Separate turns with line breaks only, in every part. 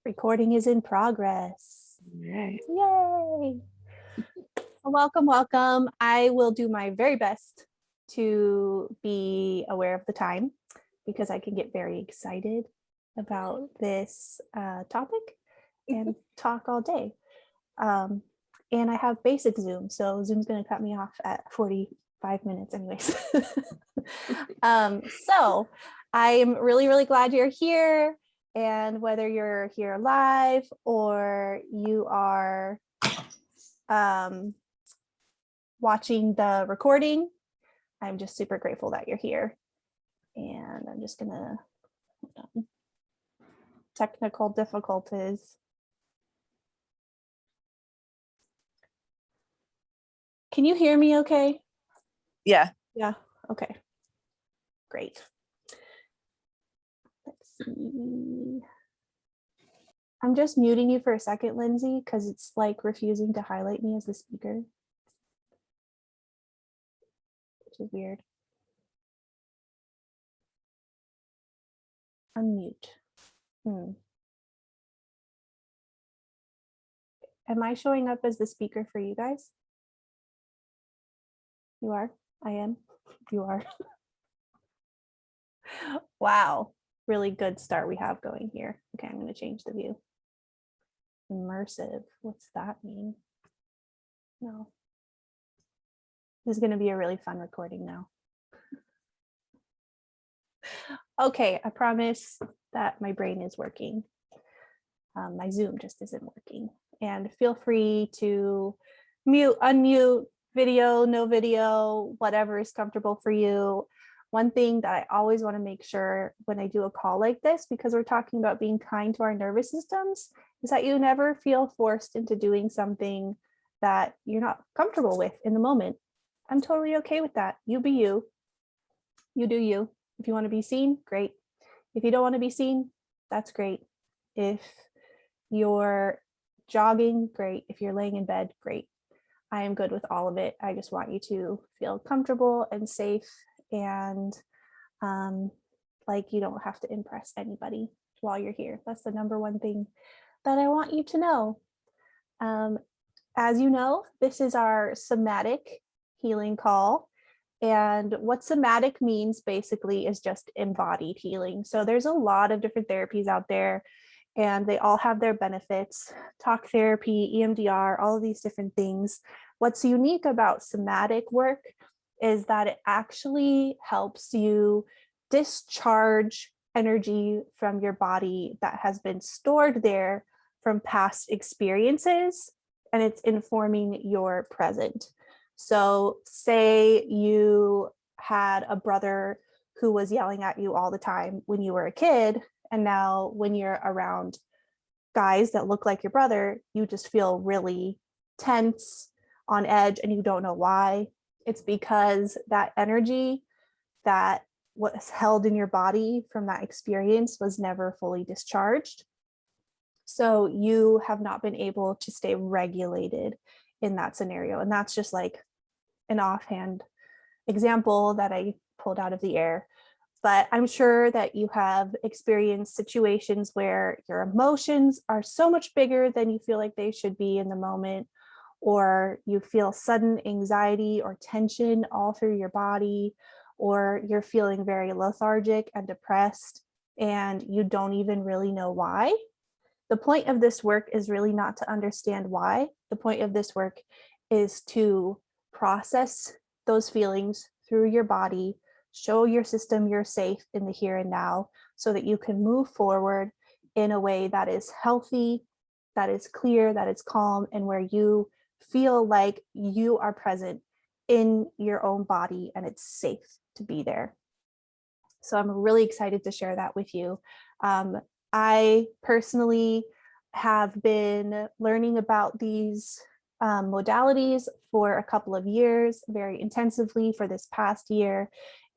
Recording is in progress.
Yay.
Yay. Welcome, welcome. I will do my very best to be aware of the time because I can get very excited about this topic and talk all day. And I have basic Zoom, so Zoom's going to cut me off at 45 minutes anyways. So I'm really, really glad you're here. And whether you're here live or you are watching the recording, I'm just super grateful that you're here. And I'm just gonna, hold on. Technical difficulties. Can you hear me okay?
Yeah.
Yeah, okay. Great. Let's see. I'm just muting you for a second, Lindsay, because it's like refusing to highlight me as the speaker, which is weird. Unmute. Am I showing up as the speaker for you guys? You are? I am? You are? Wow. Really good start we have going here. Okay, I'm going to change the view. Immersive. What's that mean? No. This is going to be a really fun recording now. Okay, I promise that my brain is working. My Zoom just isn't working. And feel free to mute, unmute, video, no video, whatever is comfortable for you. One thing that I always want to make sure when I do a call like this, because we're talking about being kind to our nervous systems, is that you never feel forced into doing something that you're not comfortable with in the moment. I'm totally okay with that. You be you. You do you. If you want to be seen, great. If you don't want to be seen, that's great. If you're jogging, great. If you're laying in bed, great. I am good with all of it. I just want you to feel comfortable and safe and like you don't have to impress anybody while you're here. That's the number one thing that I want you to know. As you know, this is our somatic healing call. And what somatic means basically is just embodied healing. So there's a lot of different therapies out there and they all have their benefits. Talk therapy, EMDR, all of these different things. What's unique about somatic work is that it actually helps you discharge energy from your body that has been stored there from past experiences, and it's informing your present. So say you had a brother who was yelling at you all the time when you were a kid, and now when you're around guys that look like your brother, you just feel really tense, on edge, and you don't know why. It's because that energy that was held in your body from that experience was never fully discharged. So you have not been able to stay regulated in that scenario. And that's just like an offhand example that I pulled out of the air. But I'm sure that you have experienced situations where your emotions are so much bigger than you feel like they should be in the moment, or you feel sudden anxiety or tension all through your body, or you're feeling very lethargic and depressed, and you don't even really know why. The point of this work is really not to understand why. The point of this work is to process those feelings through your body, show your system you're safe in the here and now so that you can move forward in a way that is healthy, that is clear, that is calm, and where you feel like you are present in your own body and it's safe to be there. So I'm really excited to share that with you. I personally have been learning about these modalities for a couple of years, very intensively for this past year.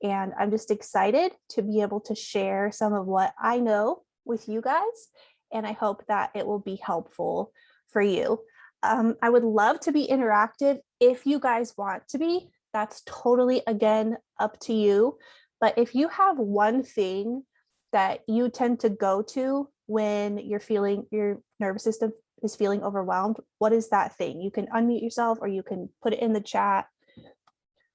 And I'm just excited to be able to share some of what I know with you guys. And I hope that it will be helpful for you. I would love to be interactive if you guys want to be. That's totally, again, up to you. But if you have one thing that you tend to go to when you're feeling your nervous system is feeling overwhelmed? What is that thing? You can unmute yourself or you can put it in the chat.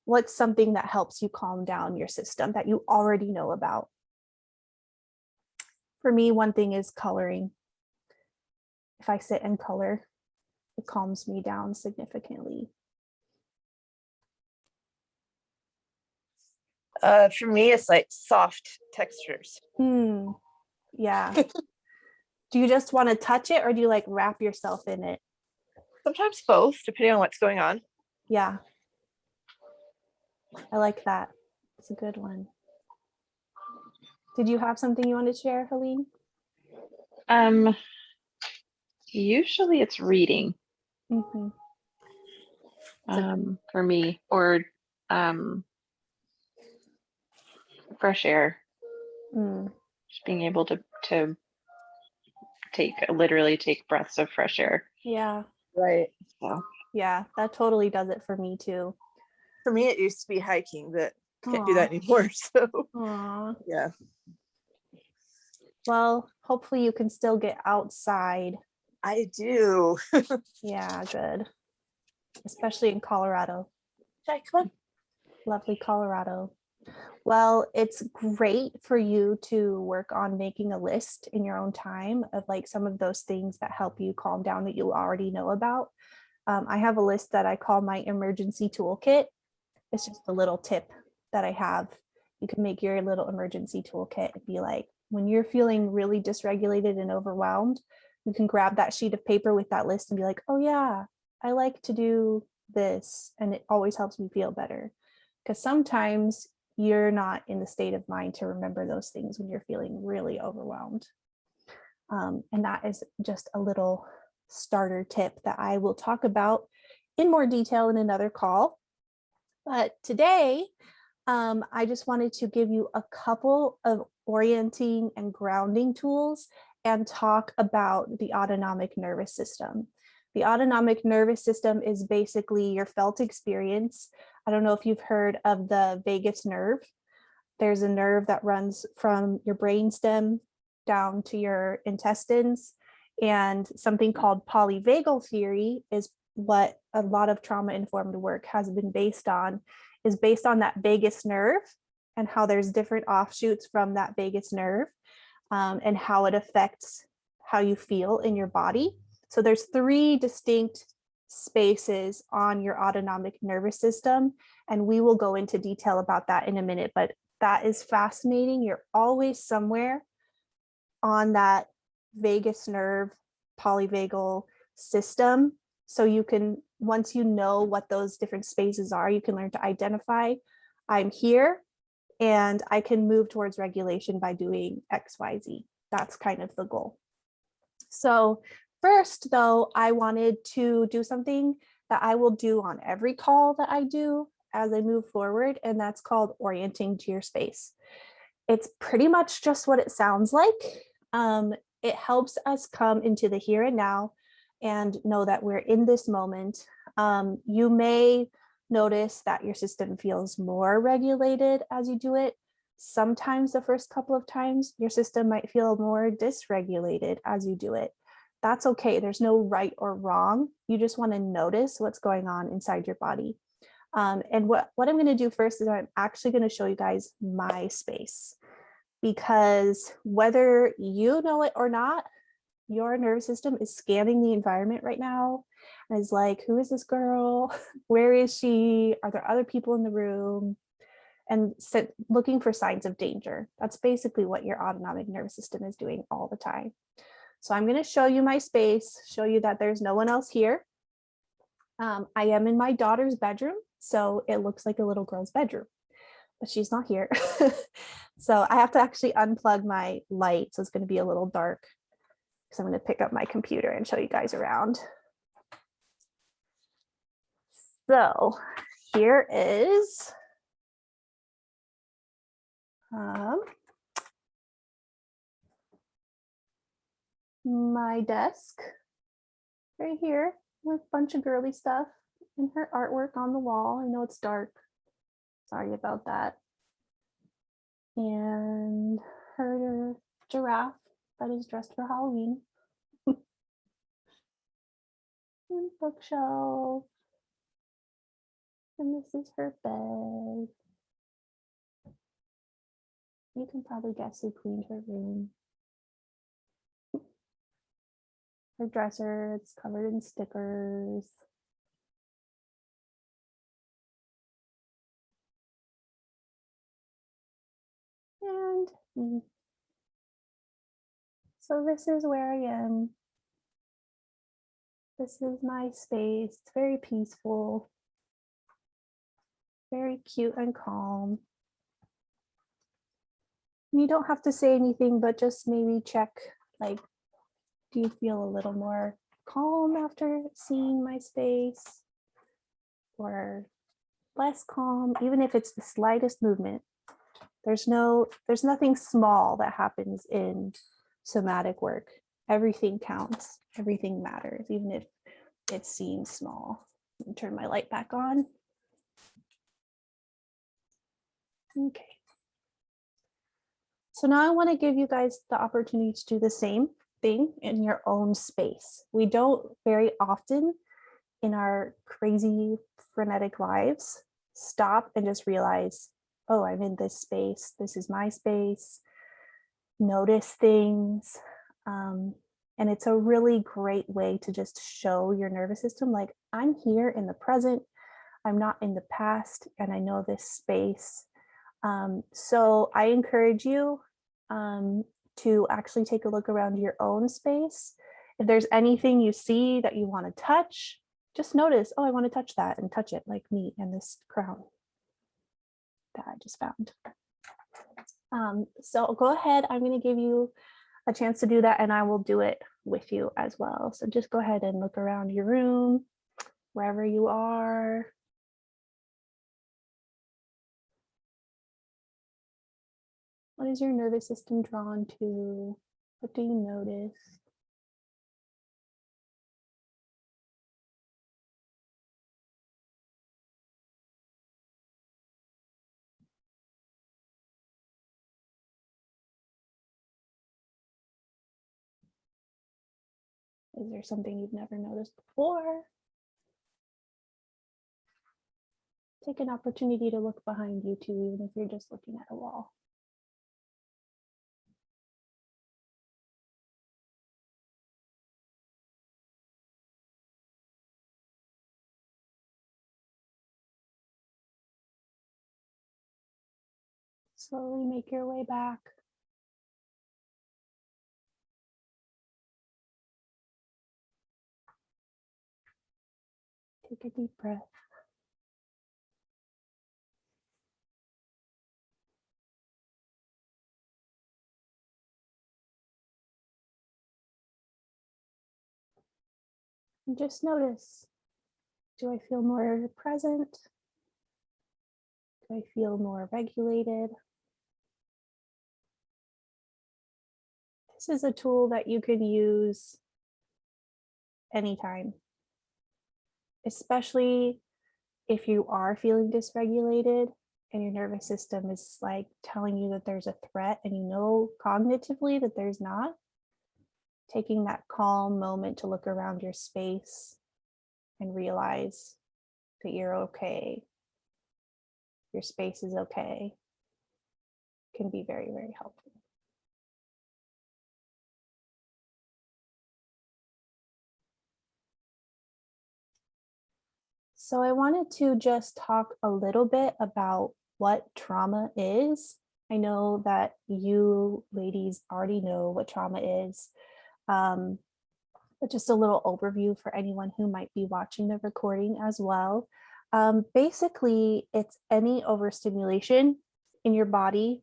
What's something that helps you calm down your system that you already know about? For me, one thing is coloring. If I sit and color, it calms me down significantly.
For me, it's like soft textures.
Yeah. Do you just want to touch it or do you like wrap yourself in it?
Sometimes both, depending on what's going on.
Yeah. I like that. It's a good one. Did you have something you want to share, Helene?
Usually it's reading.
Mm-hmm.
For me, or fresh air. Just being able to literally take breaths of fresh air.
Yeah.
Right.
So
Yeah, that totally does it for me too.
For me, it used to be hiking, but can't do that anymore. So yeah.
Well, hopefully you can still get outside.
I do.
Yeah, good. Especially in Colorado.
Jai, come on.
Lovely Colorado. Well, it's great for you to work on making a list in your own time of like some of those things that help you calm down that you already know about. I have a list that I call my emergency toolkit. It's just a little tip that I have. You can make your little emergency toolkit and be like, when you're feeling really dysregulated and overwhelmed, you can grab that sheet of paper with that list and be like, oh yeah, I like to do this. And it always helps me feel better. Because sometimes you're not in the state of mind to remember those things when you're feeling really overwhelmed. And that is just a little starter tip that I will talk about in more detail in another call. But today, I just wanted to give you a couple of orienting and grounding tools and talk about the autonomic nervous system. The autonomic nervous system is basically your felt experience. I don't know if you've heard of the vagus nerve. There's a nerve that runs from your brainstem down to your intestines, and something called polyvagal theory is what a lot of trauma-informed work has been based on, is based on that vagus nerve and how there's different offshoots from that vagus nerve, and how it affects how you feel in your body. So there's 3 distinct spaces on your autonomic nervous system, and we will go into detail about that in a minute, but that is fascinating. You're always somewhere on that vagus nerve polyvagal system. So you can, once you know what those different spaces are, you can learn to identify, I'm here and I can move towards regulation by doing XYZ. That's kind of the goal. So first though, I wanted to do something that I will do on every call that I do as I move forward, and that's called orienting to your space. It's pretty much just what it sounds like. It helps us come into the here and now and know that we're in this moment. You may notice that your system feels more regulated as you do it. Sometimes the first couple of times, your system might feel more dysregulated as you do it. That's okay. There's no right or wrong. You just want to notice what's going on inside your body. And what I'm going to do first is I'm actually going to show you guys my space, because whether you know it or not, your nervous system is scanning the environment right now and is like, who is this girl? Where is she? Are there other people in the room? And looking for signs of danger. That's basically what your autonomic nervous system is doing all the time. So I'm going to show you my space, show you that there's no one else here. I am in my daughter's bedroom, so it looks like a little girl's bedroom, but she's not here. So I have to actually unplug my light, so it's going to be a little dark because I'm going to pick up my computer and show you guys around. So here is my desk right here with a bunch of girly stuff and her artwork on the wall. I know it's dark. Sorry about that. And her giraffe that is dressed for Halloween. And bookshelf. And this is her bed. You can probably guess who cleaned her room. Her dresser, it's covered in stickers. And so this is where I am. This is my space. It's very peaceful, very cute and calm. You don't have to say anything, but just maybe check, like, do you feel a little more calm after seeing my space? Or less calm, even if it's the slightest movement. There's nothing small that happens in somatic work. Everything counts, everything matters, even if it seems small. Let me turn my light back on. Okay. So now I want to give you guys the opportunity to do the same thing in your own space. We don't very often in our crazy frenetic lives stop and just realize, oh, I'm in this space. This is my space. Notice things. And it's a really great way to just show your nervous system, like, I'm here in the present. I'm not in the past, and I know this space. So I encourage you to actually take a look around your own space. If there's anything you see that you want to touch, just notice, oh, I want to touch that, and touch it, like me and this crown that I just found. So go ahead, I'm going to give you a chance to do that, and I will do it with you as well. So just go ahead and look around your room, wherever you are. What is your nervous system drawn to? What do you notice? Is there something you've never noticed before? Take an opportunity to look behind you too, even if you're just looking at a wall. Slowly make your way back. Take a deep breath. And just notice, do I feel more present? Do I feel more regulated? This is a tool that you can use anytime, especially if you are feeling dysregulated and your nervous system is like telling you that there's a threat and you know cognitively that there's not. Taking that calm moment to look around your space and realize that you're okay, your space is okay, can be very, very helpful. So I wanted to just talk a little bit about what trauma is. I know that you ladies already know what trauma is, but just a little overview for anyone who might be watching the recording as well. Basically, it's any overstimulation in your body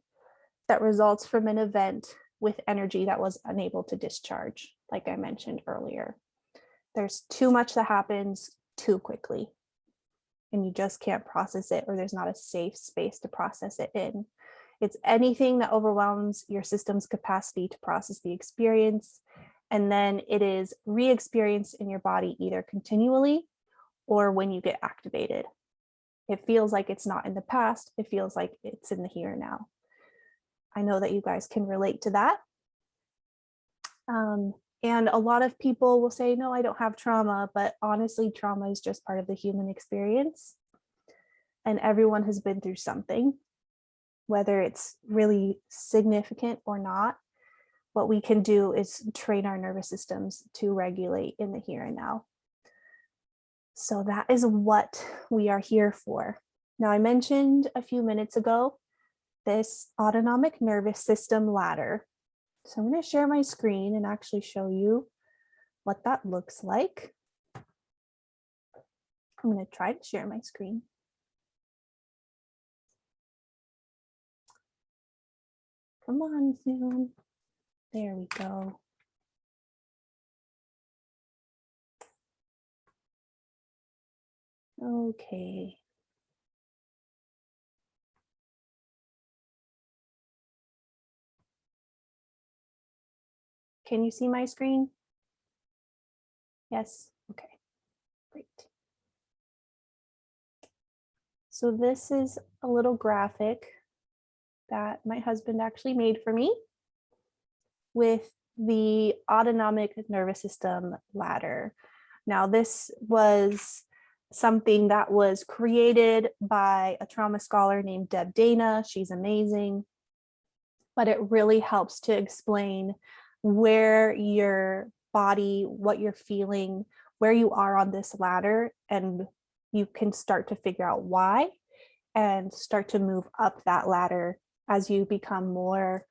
that results from an event with energy that was unable to discharge, like I mentioned earlier. There's too much that happens too quickly, and you just can't process it, or there's not a safe space to process it in. It's anything that overwhelms your system's capacity to process the experience, and then it is re-experienced in your body either continually or when you get activated. It feels like it's not in the past, it feels like it's in the here and now. I know that you guys can relate to that. And a lot of people will say, no, I don't have trauma, but honestly, trauma is just part of the human experience. And everyone has been through something, whether it's really significant or not. What we can do is train our nervous systems to regulate in the here and now. So that is what we are here for. Now, I mentioned a few minutes ago this autonomic nervous system ladder. So I'm going to share my screen and actually show you what that looks like. I'm going to try to share my screen. Come on, Zoom. There we go. Okay. Can you see my screen? Yes? Okay, great. So this is a little graphic that my husband actually made for me with the autonomic nervous system ladder. Now, this was something that was created by a trauma scholar named Deb Dana. She's amazing, but it really helps to explain where your body, what you're feeling, where you are on this ladder, and you can start to figure out why and start to move up that ladder as you become more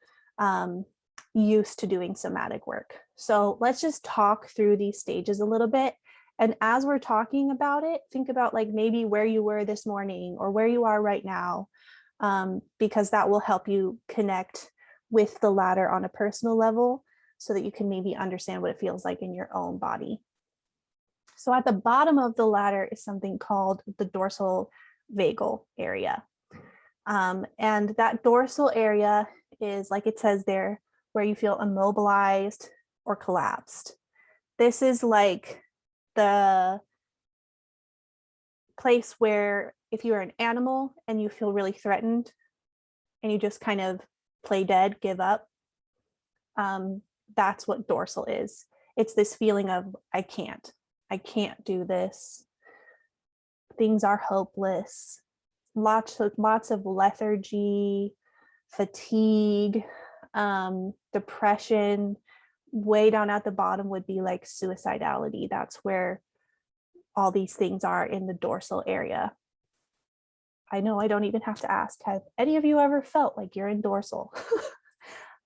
used to doing somatic work. So let's just talk through these stages a little bit. And as we're talking about it, think about like maybe where you were this morning or where you are right now, because that will help you connect with the ladder on a personal level so that you can maybe understand what it feels like in your own body. So at the bottom of the ladder is something called the dorsal vagal area. And that dorsal area is, like it says there, where you feel immobilized or collapsed. This is like the place where if you are an animal and you feel really threatened and you just kind of play dead, give up, that's what dorsal is. It's this feeling of, I can't do this. Things are hopeless. Lots of lethargy, fatigue, depression. Way down at the bottom would be like suicidality. That's where all these things are in the dorsal area. I know I don't even have to ask, have any of you ever felt like you're in dorsal?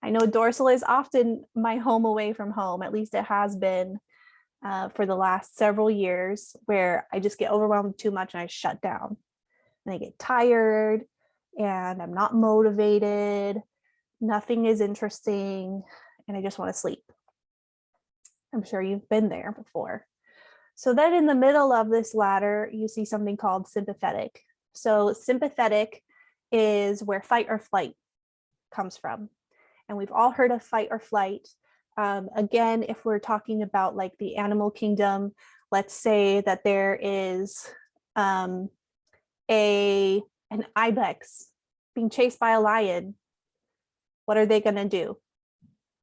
I know dorsal is often my home away from home, at least it has been for the last several years, where I just get overwhelmed too much and I shut down and I get tired and I'm not motivated, nothing is interesting, and I just want to sleep. I'm sure you've been there before. So then in the middle of this ladder, you see something called sympathetic. So sympathetic is where fight or flight comes from. And we've all heard of fight or flight. Again, if we're talking about like the animal kingdom, let's say that there is an ibex being chased by a lion. What are they going to do?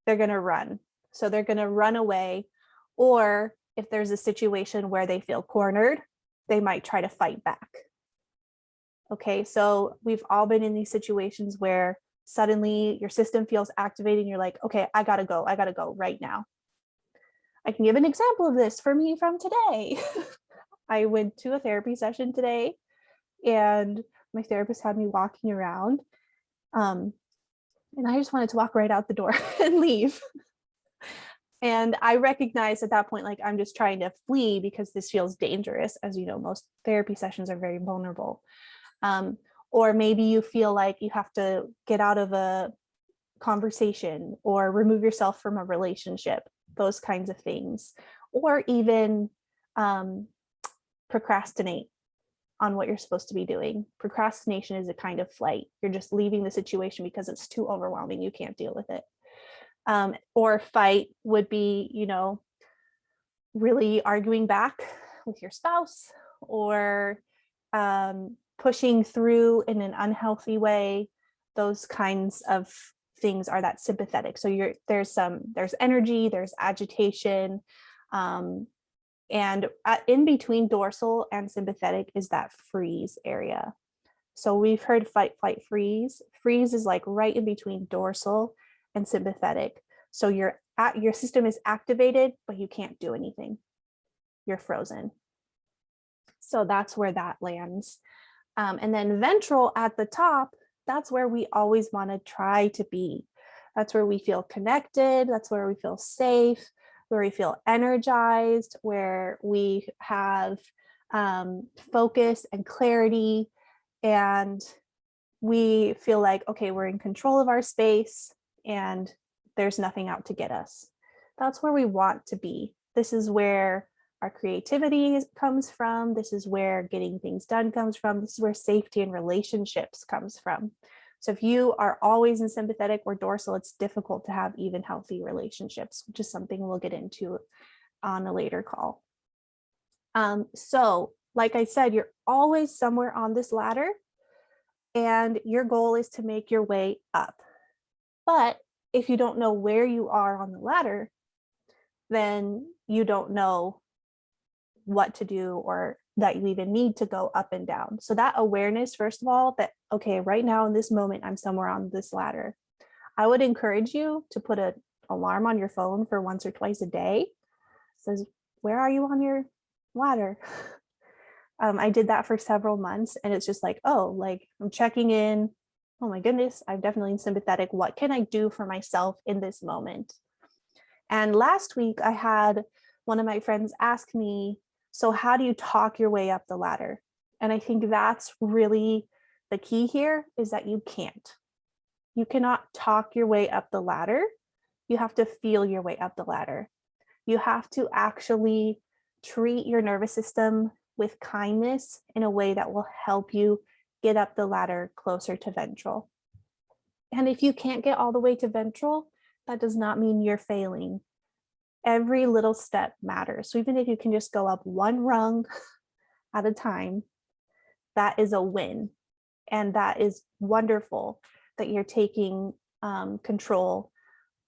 They're going to run. So they're going to run away. Or if there's a situation where they feel cornered, they might try to fight back. Okay, so we've all been in these situations where suddenly your system feels activated and you're like, okay, I gotta go right now. I can give an example of this for me from today. I went to a therapy session today and my therapist had me walking around and I just wanted to walk right out the door and leave. And I recognized at that point, like, I'm just trying to flee because this feels dangerous. As you know, most therapy sessions are very vulnerable. Or maybe you feel like you have to get out of a conversation or remove yourself from a relationship, those kinds of things, or even procrastinate on what you're supposed to be doing. Procrastination is a kind of flight. You're just leaving the situation because it's too overwhelming. You can't deal with it. Or fight would be, you know, really arguing back with your spouse or pushing through in an unhealthy way, those kinds of things are that sympathetic. So there's energy, there's agitation, and in between dorsal and sympathetic is that freeze area. So we've heard fight, flight, freeze. Freeze is like right in between dorsal and sympathetic. So your system is activated, but you can't do anything. You're frozen. So that's where that lands. And then ventral at the top, that's where we always want to try to be. That's where we feel connected. That's where we feel safe, where we feel energized, where we have focus and clarity. And we feel like, okay, we're in control of our space and there's nothing out to get us. That's where we want to be. This is where our creativity comes from. This is where getting things done comes from. This is where safety and relationships comes from. So if you are always in sympathetic or dorsal, it's difficult to have even healthy relationships, which is something we'll get into on a later call. So like I said, you're always somewhere on this ladder and your goal is to make your way up. But if you don't know where you are on the ladder, then you don't know what to do or that you even need to go up and down. So that awareness, first of all, that, okay, right now in this moment, I'm somewhere on this ladder. I would encourage you to put an alarm on your phone for once or twice a day. It says, where are you on your ladder? I did that for several months and it's just like, oh, like I'm checking in. Oh my goodness, I'm definitely sympathetic. What can I do for myself in this moment? And last week I had one of my friends ask me, so how do you talk your way up the ladder? And I think that's really the key here, is that you can't. You cannot talk your way up the ladder. You have to feel your way up the ladder. You have to actually treat your nervous system with kindness in a way that will help you get up the ladder closer to ventral. And if you can't get all the way to ventral, that does not mean you're failing. Every little step matters. So even if you can just go up one rung at a time, that is a win. And that is wonderful that you're taking control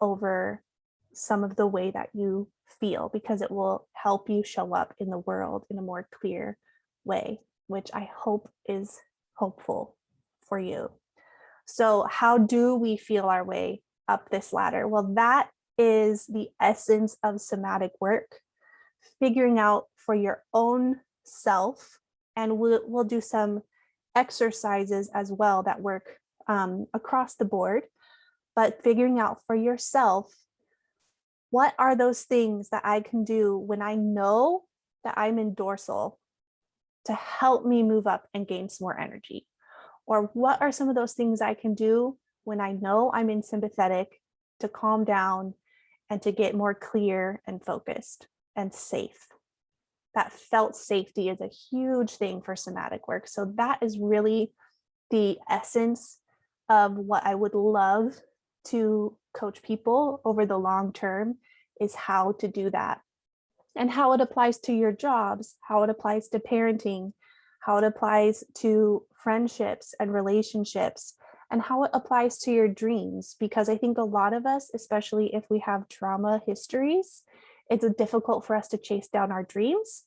over some of the way that you feel, because it will help you show up in the world in a more clear way, which I hope is hopeful for you. So how do we feel our way up this ladder? Well, that is the essence of somatic work, figuring out for your own self, and we'll do some exercises as well that work across the board, but figuring out for yourself, what are those things that I can do when I know that I'm in dorsal to help me move up and gain some more energy? Or what are some of those things I can do when I know I'm in sympathetic to calm down and to get more clear and focused and safe? That felt safety is a huge thing for somatic work. So that is really the essence of what I would love to coach people over the long term, is how to do that and how it applies to your jobs, how it applies to parenting, how it applies to friendships and relationships, and how it applies to your dreams. Because I think a lot of us, especially if we have trauma histories, it's difficult for us to chase down our dreams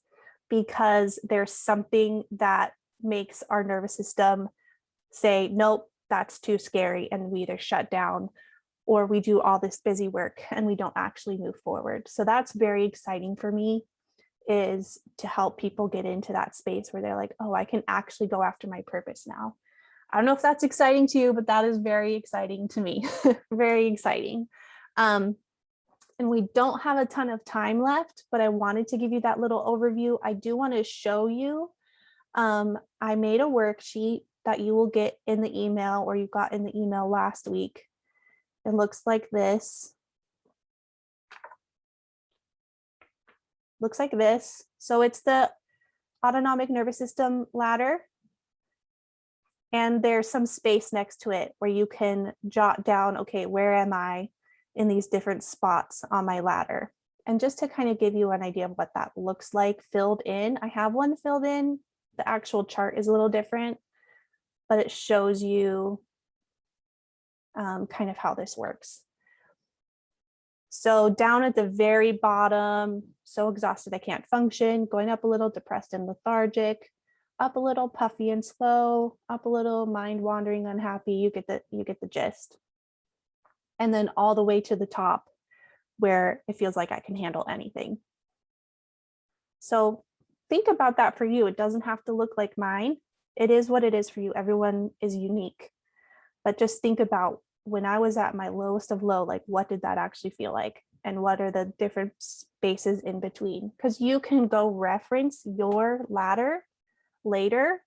because there's something that makes our nervous system say, nope, that's too scary. And we either shut down or we do all this busy work and we don't actually move forward. So that's very exciting for me, is to help people get into that space where they're like, oh, I can actually go after my purpose now. I don't know if that's exciting to you, but that is very exciting to me. Very exciting. And we don't have a ton of time left, but I wanted to give you that little overview. I do want to show you, I made a worksheet that you will get in the email, or you got in the email last week. It looks like this. Looks like this. So it's the autonomic nervous system ladder. And there's some space next to it where you can jot down, okay, where am I in these different spots on my ladder? And just to kind of give you an idea of what that looks like filled in, I have one filled in. The actual chart is a little different, but it shows you kind of how this works. So down at the very bottom, so exhausted I can't function, going up a little, depressed and lethargic, up a little, puffy and slow, up a little, mind wandering, unhappy. You get the gist. And then all the way to the top where it feels like I can handle anything. So think about that for you. It doesn't have to look like mine. It is what it is for you. Everyone is unique. But just think about when I was at my lowest of low, like what did that actually feel like? And what are the different spaces in between? Because you can go reference your ladder later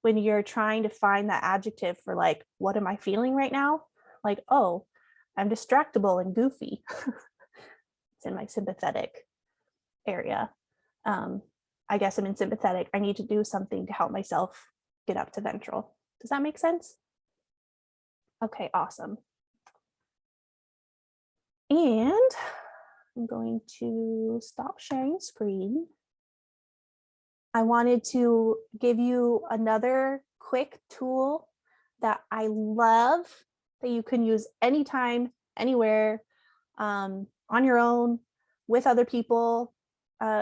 when you're trying to find that adjective for like, what am I feeling right now? Like, oh, I'm distractible and goofy. It's in my sympathetic area. I guess I'm in sympathetic. I need to do something to help myself get up to ventral. Does that make sense? Okay, awesome. And I'm going to stop sharing screen. I wanted to give you another quick tool that I love that you can use anytime, anywhere, on your own, with other people,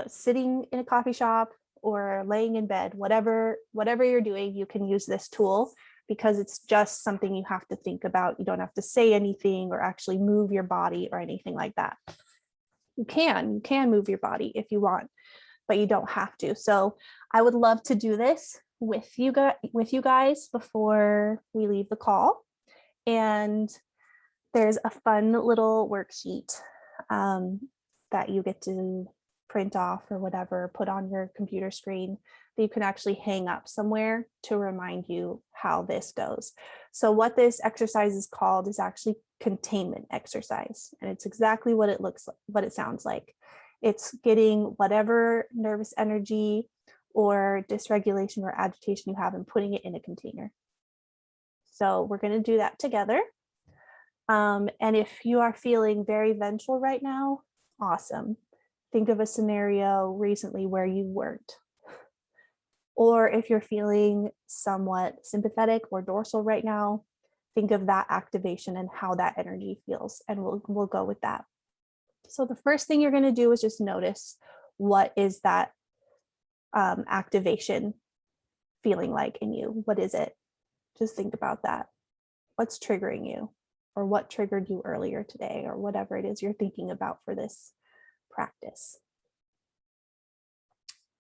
sitting in a coffee shop or laying in bed, whatever you're doing, you can use this tool because it's just something you have to think about. You don't have to say anything or actually move your body or anything like that. You can move your body if you want, but you don't have to. So I would love to do this with you guys before we leave the call. And there's a fun little worksheet that you get to print off or whatever, put on your computer screen that you can actually hang up somewhere to remind you how this goes. So what this exercise is called is actually containment exercise. And it's exactly what it looks like, what it sounds like. It's getting whatever nervous energy or dysregulation or agitation you have and putting it in a container. So we're going to do that together. And if you are feeling very ventral right now, awesome. Think of a scenario recently where you weren't. Or if you're feeling somewhat sympathetic or dorsal right now, think of that activation and how that energy feels, and we'll go with that. So the first thing you're going to do is just notice what is that activation feeling like in you. What is it? Just think about that. What's triggering you, or what triggered you earlier today, or whatever it is you're thinking about for this practice.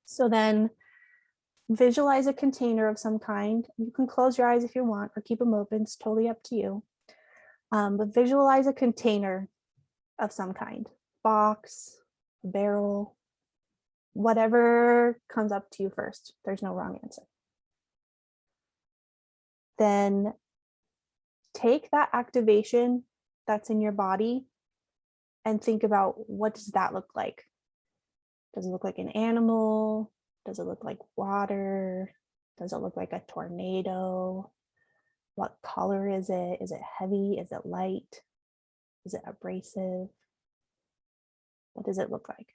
So then visualize a container of some kind. You can close your eyes if you want or keep them open. It's totally up to you. But visualize a container of some kind, box, barrel, whatever comes up to you first. There's no wrong answer. Then take that activation that's in your body and think about, what does that look like? Does it look like an animal? Does it look like water? Does it look like a tornado? What color is it? Is it heavy? Is it light? Is it abrasive? What does it look like?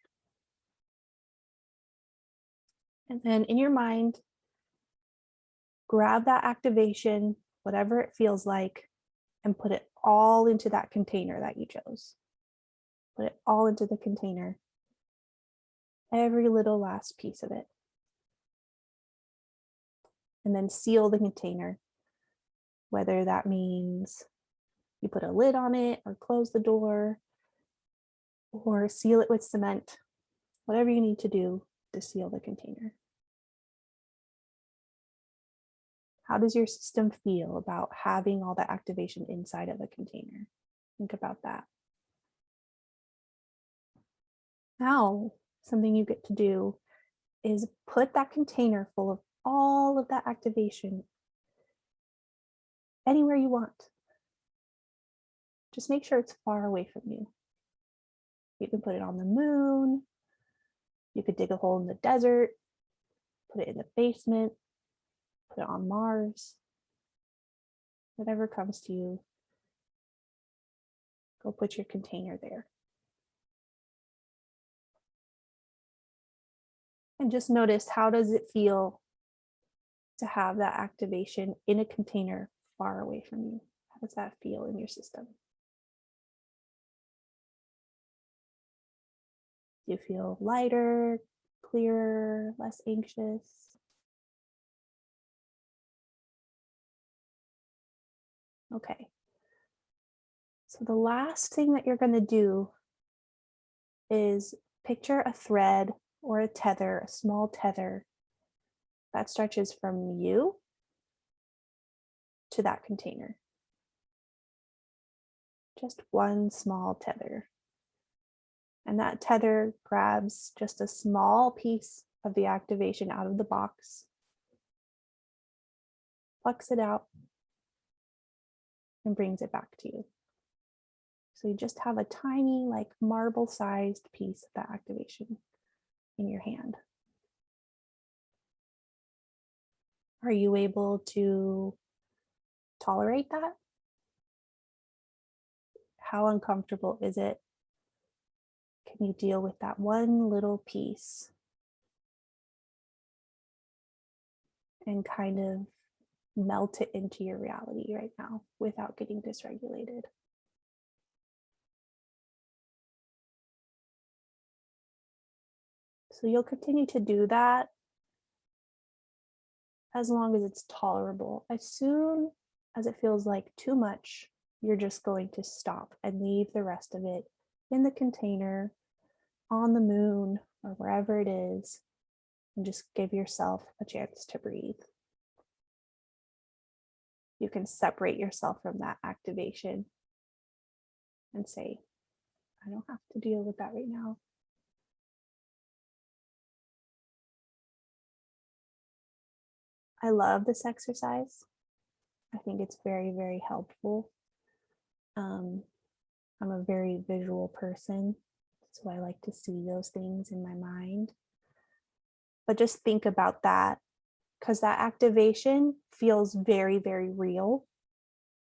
And then in your mind, grab that activation, whatever it feels like, and put it all into that container that you chose. Put it all into the container. Every little last piece of it. And then seal the container, whether that means you put a lid on it or close the door or seal it with cement, whatever you need to do to seal the container. How does your system feel about having all that activation inside of a container? Think about that. Now, something you get to do is put that container full of all of that activation anywhere you want. Just make sure it's far away from you. You can put it on the moon. You could dig a hole in the desert, put it in the basement, put it on Mars. Whatever comes to you, go put your container there. And just notice, how does it feel to have that activation in a container far away from you? How does that feel in your system? Do you feel lighter, clearer, less anxious? Okay. So the last thing that you're going to do is picture a thread or a tether, a small tether that stretches from you to that container. Just one small tether. And that tether grabs just a small piece of the activation out of the box, plucks it out, and brings it back to you. So you just have a tiny, like marble-sized piece of that activation in your hand. Are you able to tolerate that? How uncomfortable is it? Can you deal with that one little piece and kind of melt it into your reality right now without getting dysregulated? So you'll continue to do that as long as it's tolerable. As soon as it feels like too much, you're just going to stop and leave the rest of it in the container, on the moon, or wherever it is, and just give yourself a chance to breathe. You can separate yourself from that activation and say, I don't have to deal with that right now. I love this exercise. I think it's very, very helpful. I'm a very visual person, so I like to see those things in my mind. But just think about that, because that activation feels very, very real.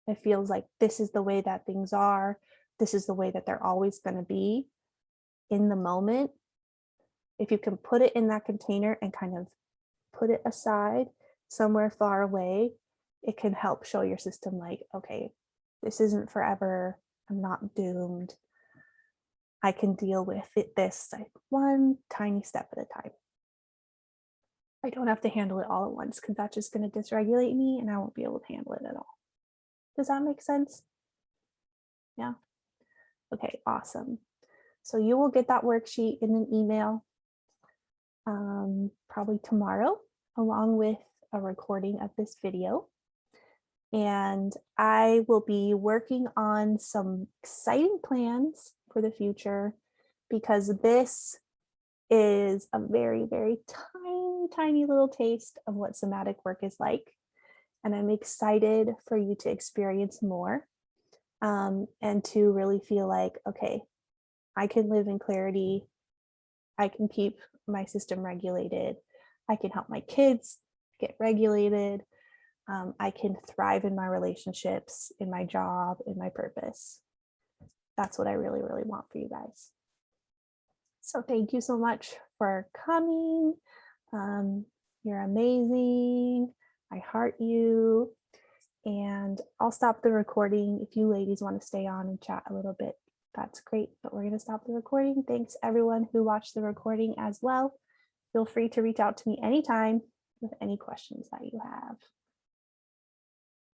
It feels like this is the way that things are. This is the way that they're always going to be in the moment. If you can put it in that container and kind of put it aside somewhere far away, it can help show your system like, okay, this isn't forever. I'm not doomed. I can deal with it this like one tiny step at a time. I don't have to handle it all at once because that's just going to dysregulate me and I won't be able to handle it at all. Does that make sense? Yeah. Okay, awesome. So you will get that worksheet in an email probably tomorrow, along with a recording of this video. And I will be working on some exciting plans for the future because this is a very, very tiny little taste of what somatic work is like. And I'm excited for you to experience more and to really feel like, okay, I can live in clarity. I can keep my system regulated. I can help my kids get regulated. I can thrive in my relationships, in my job, in my purpose. That's what I really, really want for you guys. So thank you so much for coming. You're amazing. I heart you. And I'll stop the recording. If you ladies want to stay on and chat a little bit, that's great. But we're going to stop the recording. Thanks everyone who watched the recording as well. Feel free to reach out to me anytime with any questions that you have.